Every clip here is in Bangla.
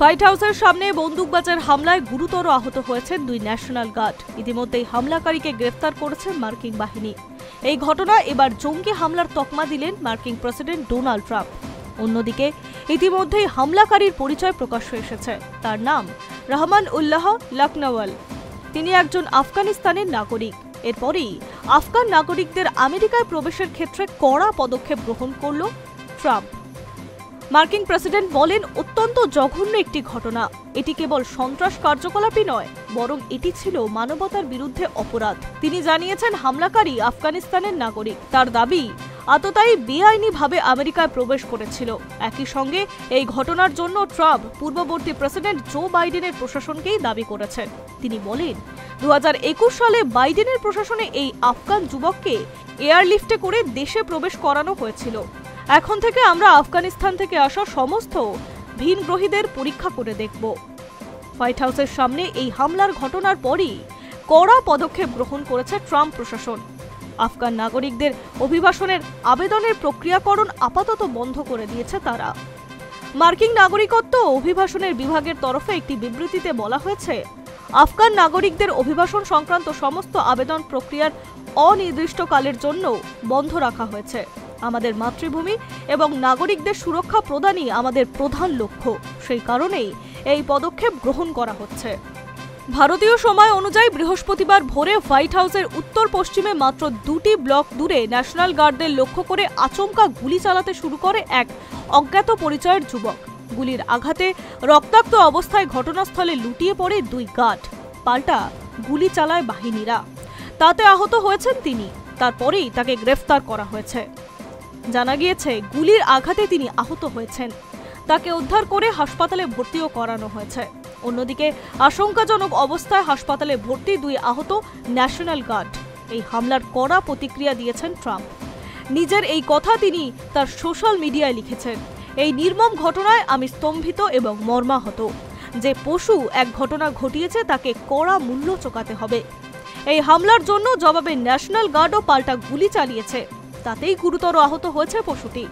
হোয়াইট হাউসের সামনে বন্দুকবাজের হামলায় গুরুতর আহত হয়েছেন দুই ন্যাশনাল গার্ড। ইতিমধ্যেই হামলাকারীকে গ্রেফতার করেছে মার্কিন বাহিনী। এই ঘটনা এবার জঙ্গি হামলার তকমা দিলেন মার্কিন প্রেসিডেন্ট ডোনাল্ড ট্রাম্প। অন্যদিকে ইতিমধ্যেই হামলাকারীর পরিচয় প্রকাশ্যে এসেছে। তার নাম রহমান উল্লাহ লখনওয়াল। তিনি একজন আফগানিস্তানের নাগরিক। এরপরই আফগান নাগরিকদের আমেরিকায় প্রবেশের ক্ষেত্রে কড়া পদক্ষেপ গ্রহণ করল ট্রাম্প। মার্কিন প্রেসিডেন্ট বলেন, অত্যন্ত জঘন্য একটি ঘটনা। এটি কেবল সন্ত্রাস কার্যকলাপই নয়, বরং এটি ছিল মানবতার বিরুদ্ধে অপরাধ। তিনি জানিয়েছেন হামলাকারী আফগানিস্তানের নাগরিক। তার দাবি, আততায়ী বেআইনিভাবে আমেরিকায় প্রবেশ করেছিল। একই সঙ্গে এই ঘটনার জন্য ট্রাম্প পূর্ববর্তী প্রেসিডেন্ট জো বাইডেনের প্রশাসনকেই দাবি করেছেন। তিনি বলেন, 2021 সালে বাইডেনের প্রশাসনে এই আফগান যুবককে এয়ারলিফটে করে দেশে প্রবেশ করানো হয়েছিল। এখন থেকে আমরা আফগানিস্তান থেকে আসা সমস্ত ভিনগ্রহীদের পরীক্ষা করে দেখব। হোয়াইট হাউসের সামনে এই হামলার ঘটনার পরই কড়া পদক্ষেপ গ্রহণ করেছে ট্রাম্প প্রশাসন। আফগান নাগরিকদের অভিবাসনের আবেদনের প্রক্রিয়াকরণ আপাতত বন্ধ করে দিয়েছে তারা। মার্কিন নাগরিকত্ব ও অভিবাসনের বিভাগের তরফে একটি বিবৃতিতে বলা হয়েছে, আফগান নাগরিকদের অভিবাসন সংক্রান্ত সমস্ত আবেদন প্রক্রিয়ার অনির্দিষ্টকালের জন্য বন্ধ রাখা হয়েছে। আমাদের মাতৃভূমি এবং নাগরিকদের সুরক্ষা প্রদানই আমাদের প্রধান লক্ষ্য। সেই কারণেই এই পদক্ষেপ গ্রহণ করা হচ্ছে। ভারতীয় সময় অনুযায়ী বৃহস্পতিবার ভোরে হোয়াইট হাউসের উত্তর পশ্চিমে মাত্র 2টি ব্লক দূরে ন্যাশনাল গার্ডদের লক্ষ্য করে আচমকা গুলি চালাতে শুরু করে এক অজ্ঞাত পরিচয়ের যুবক। গুলির আঘাতে রক্তাক্ত অবস্থায় ঘটনাস্থলে লুটিয়ে পড়ে দুই গার্ড। পাল্টা গুলি চালায় বাহিনীরা। তাতে আহত হয়েছেন তিনি। তারপরেই তাকে গ্রেফতার করা হয়েছে। জানা গিয়েছে, গুলির আঘাতে তিনি আহত হয়েছেন। তাকে উদ্ধার করে হাসপাতালে ভর্তিও করানো হয়েছে। অন্যদিকে আশঙ্কাজনক অবস্থায় হাসপাতালে ভর্তি দুই আহত ন্যাশনাল গার্ড। এই হামলার কড়া প্রতিক্রিয়া দিয়েছেন ট্রাম্প। নিজের এই কথা তিনি তার সোশ্যাল মিডিয়ায় লিখেছেন, এই নির্মম ঘটনায় আমি স্তম্ভিত এবং মর্মাহত। যে পশু এক ঘটনা ঘটিয়েছে তাকে কড়া মূল্য চোকাতে হবে। এই হামলার জন্য জবাবে ন্যাশনাল গার্ডও পাল্টা গুলি চালিয়েছে। তাতেই গুরুতর আহত হয়েছে পশুটি।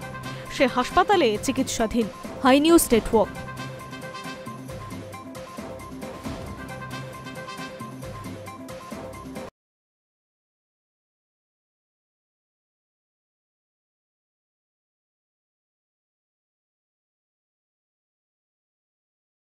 সে হাসপাতালে চিকিৎসাধীন। High news network.